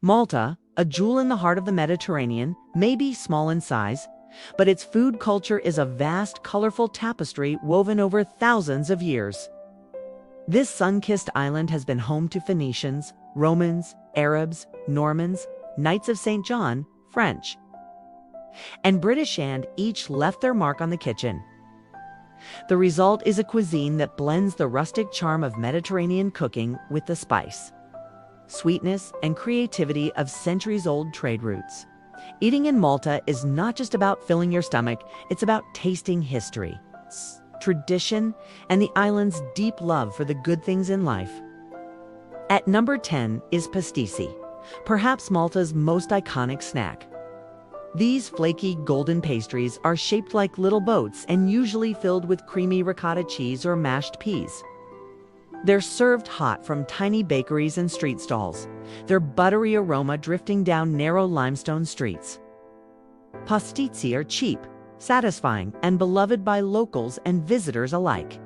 Malta, a jewel in the heart of the Mediterranean, may be small in size, but its food culture is a vast, colorful tapestry woven over thousands of years. This sun-kissed island has been home to Phoenicians, Romans, Arabs, Normans, Knights of St. John, French, and British, and each left their mark on the kitchen. The result is a cuisine that blends the rustic charm of Mediterranean cooking with the spice, sweetness, and creativity of centuries-old trade routes. Eating in Malta is not just about filling your stomach, it's about tasting history, tradition, and the island's deep love for the good things in life. At number 10 is Pastizzi, perhaps Malta's most iconic snack. These flaky golden pastries are shaped like little boats and usually filled with creamy ricotta cheese or mashed peas. They're served hot from tiny bakeries and street stalls, their buttery aroma drifting down narrow limestone streets. Pastizzi are cheap, satisfying, and beloved by locals and visitors alike.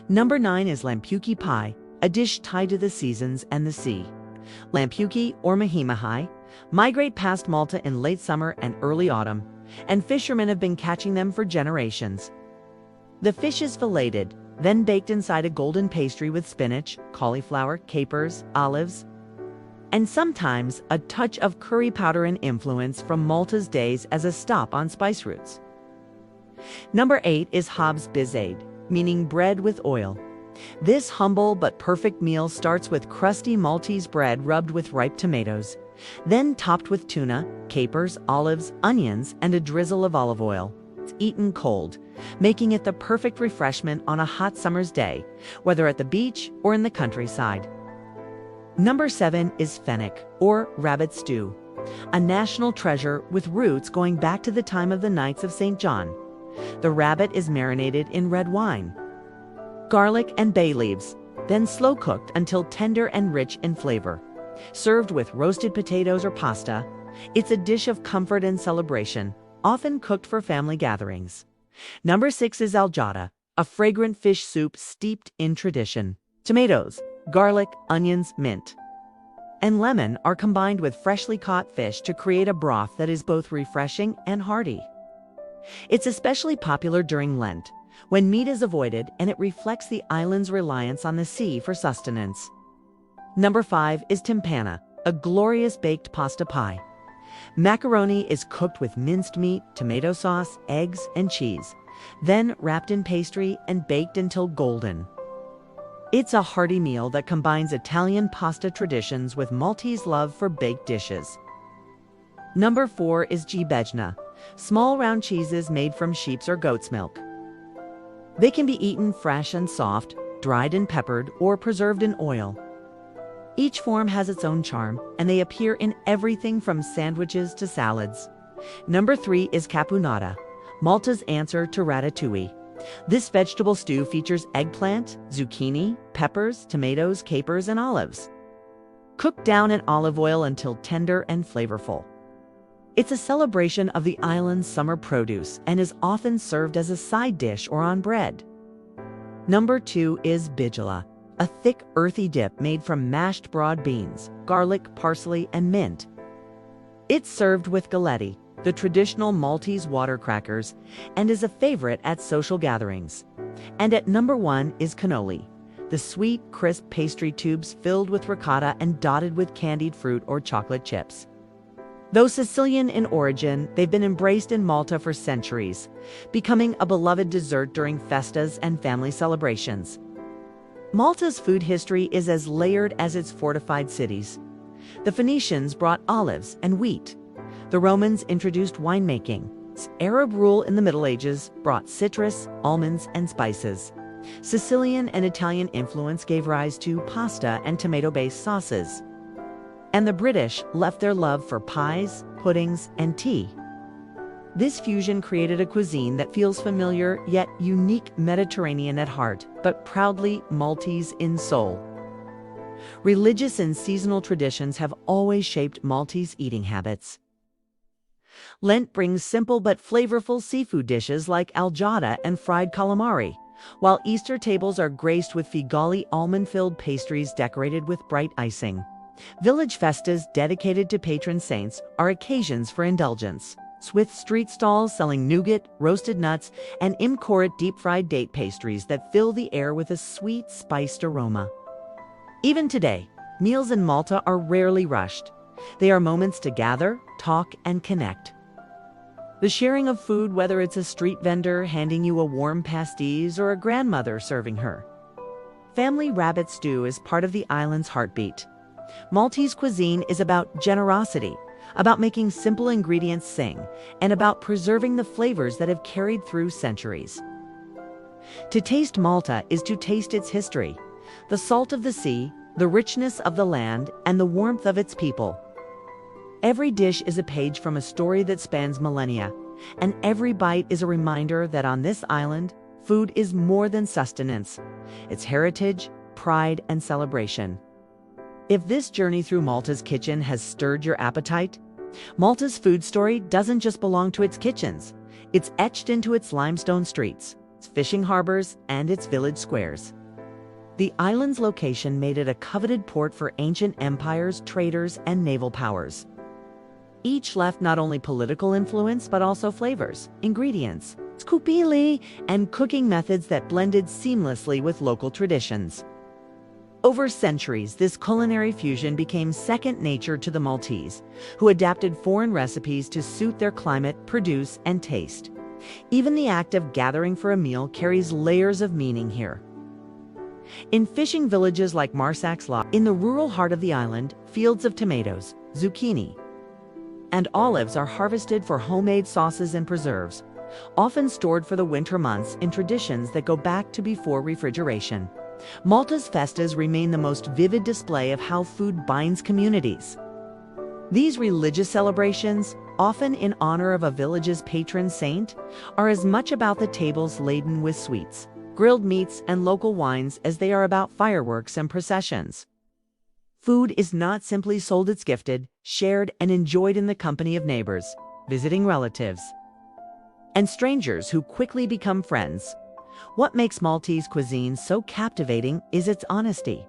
Number 9 is lampuki pie, a dish tied to the seasons and the sea. Lampuki, or mahi-mahi, migrate past Malta in late summer and early autumn, and fishermen have been catching them for generations. The fish is filleted, then baked inside a golden pastry with spinach, cauliflower, capers, olives, and sometimes a touch of curry powder and influence from Malta's days as a stop on spice routes. Number 8 is Habs bizaid, meaning bread with oil. This humble but perfect meal starts with crusty Maltese bread rubbed with ripe tomatoes, then topped with tuna, capers, olives, onions, and a drizzle of olive oil. It's eaten cold, making it the perfect refreshment on a hot summer's day, whether at the beach or in the countryside. Number 7 is fennec, or rabbit stew, a national treasure with roots going back to the time of the Knights of St. John. The rabbit is marinated in red wine, garlic, and bay leaves, then slow cooked until tender and rich in flavor. Served with roasted potatoes or pasta, it's a dish of comfort and celebration, often cooked for family gatherings. Number 6 is aljada, a fragrant fish soup steeped in tradition. Tomatoes, garlic, onions, mint, and lemon are combined with freshly caught fish to create a broth that is both refreshing and hearty. It's especially popular during Lent, when meat is avoided, and it reflects the island's reliance on the sea for sustenance. Number 5 is timpana, a glorious baked pasta pie. Macaroni is cooked with minced meat, tomato sauce, eggs, and cheese, then wrapped in pastry and baked until golden. It's a hearty meal that combines Italian pasta traditions with Maltese love for baked dishes. Number 4 is gbejna, small round cheeses made from sheep's or goat's milk. They can be eaten fresh and soft, dried and peppered, or preserved in oil. Each form has its own charm, and they appear in everything from sandwiches to salads. Number 3 is caponata, Malta's answer to ratatouille. This vegetable stew features eggplant, zucchini, peppers, tomatoes, capers, and olives, cooked down in olive oil until tender and flavorful. It's a celebration of the island's summer produce and is often served as a side dish or on bread. Number 2 is bijela, a thick, earthy dip made from mashed broad beans, garlic, parsley, and mint. It's served with galletti, the traditional Maltese water crackers, and is a favorite at social gatherings. And at number 1 is cannoli, the sweet, crisp pastry tubes filled with ricotta and dotted with candied fruit or chocolate chips. Though Sicilian in origin, they've been embraced in Malta for centuries, becoming a beloved dessert during festas and family celebrations. Malta's food history is as layered as its fortified cities. The Phoenicians brought olives and wheat. The Romans introduced winemaking. Arab rule in the Middle Ages brought citrus, almonds, and spices. Sicilian and Italian influence gave rise to pasta and tomato-based sauces. And the British left their love for pies, puddings, and tea. This fusion created a cuisine that feels familiar yet unique, Mediterranean at heart, but proudly Maltese in soul. Religious and seasonal traditions have always shaped Maltese eating habits. Lent brings simple but flavorful seafood dishes like aljada and fried calamari, while Easter tables are graced with figali almond-filled pastries decorated with bright icing. Village festas dedicated to patron saints are occasions for indulgence, with street stalls selling nougat, roasted nuts, and imcorate deep-fried date pastries that fill the air with a sweet, spiced aroma. Even today, meals in Malta are rarely rushed. They are moments to gather, talk, and connect. The sharing of food, whether it's a street vendor handing you a warm pasties or a grandmother serving her. Family rabbit stew is part of the island's heartbeat. Maltese cuisine is about generosity, about making simple ingredients sing, and about preserving the flavors that have carried through centuries. To taste Malta is to taste its history, the salt of the sea, the richness of the land, and the warmth of its people. Every dish is a page from a story that spans millennia, and every bite is a reminder that on this island, food is more than sustenance. It's heritage, pride, and celebration. If this journey through Malta's kitchen has stirred your appetite, Malta's food story doesn't just belong to its kitchens. It's etched into its limestone streets, its fishing harbors, and its village squares. The island's location made it a coveted port for ancient empires, traders, and naval powers. Each left not only political influence but also flavors, ingredients, scupili, and cooking methods that blended seamlessly with local traditions. Over centuries, this culinary fusion became second nature to the Maltese, who adapted foreign recipes to suit their climate, produce, and taste. Even the act of gathering for a meal carries layers of meaning here. In fishing villages like Marsak's Loch, in the rural heart of the island, fields of tomatoes, zucchini, and olives are harvested for homemade sauces and preserves, often stored for the winter months in traditions that go back to before refrigeration. Malta's festas remain the most vivid display of how food binds communities. These religious celebrations, often in honor of a village's patron saint, are as much about the tables laden with sweets, grilled meats, and local wines as they are about fireworks and processions. Food is not simply sold, it's gifted, shared, and enjoyed in the company of neighbors, visiting relatives, and strangers who quickly become friends. What makes Maltese cuisine so captivating is its honesty.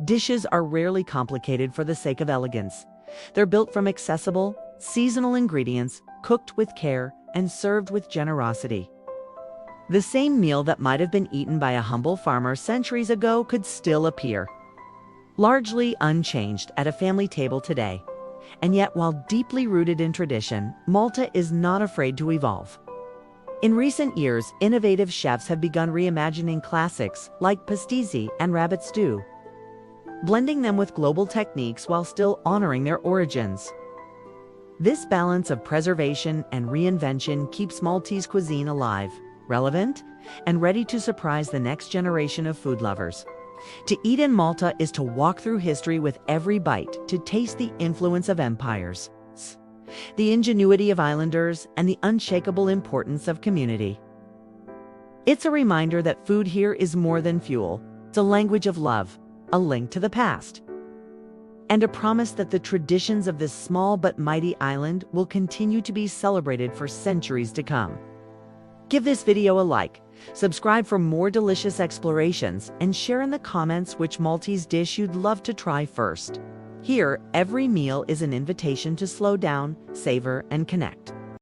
Dishes are rarely complicated for the sake of elegance. They're built from accessible, seasonal ingredients, cooked with care, and served with generosity. The same meal that might have been eaten by a humble farmer centuries ago could still appear, largely unchanged, at a family table today. And yet, while deeply rooted in tradition, Malta is not afraid to evolve. In recent years, innovative chefs have begun reimagining classics like Pastizzi and rabbit stew, blending them with global techniques while still honoring their origins. This balance of preservation and reinvention keeps Maltese cuisine alive, relevant, and ready to surprise the next generation of food lovers. To eat in Malta is to walk through history with every bite, to taste the influence of empires, the ingenuity of islanders, and the unshakable importance of community. It's a reminder that food here is more than fuel. It's a language of love, a link to the past, and a promise that the traditions of this small but mighty island will continue to be celebrated for centuries to come. Give this video a like, subscribe for more delicious explorations, and share in the comments which Maltese dish you'd love to try first. Here, every meal is an invitation to slow down, savor, and connect.